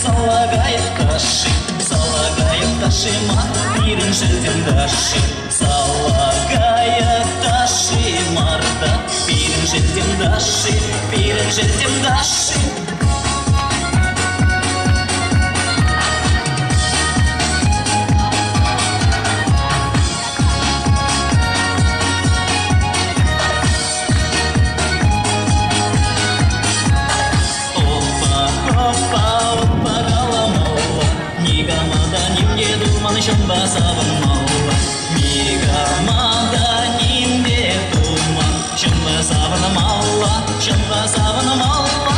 Салагайық ташима, пирін желден даши. Салагайық ташимарда, пирін желден даши, пирін желден даши. Шамба сабын маула, мигамада нимде тума. Шамба сабын маула, шамба сабын маула.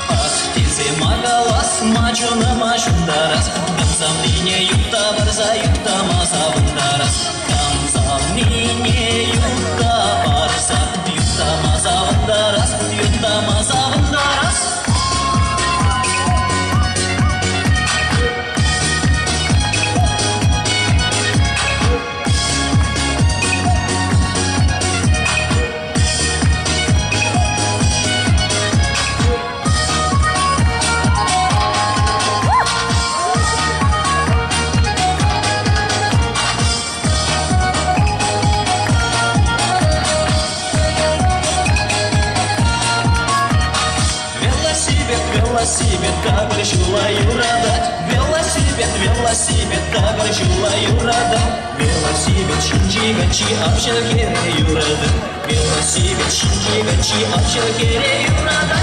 Актисе магалас, мачуна мачундарас. Камсам лине юкта барса юкта маса вандарас. Камсам лине юкта барса юкта маса вандарас, юкта маса вандарас. Велосипед, как решила юрада. Велосипед, как решила юрада. Велосипед, шинчи гачи, апшел кере юрада. Велосипед, шинчи гачи, апшел кере юрада.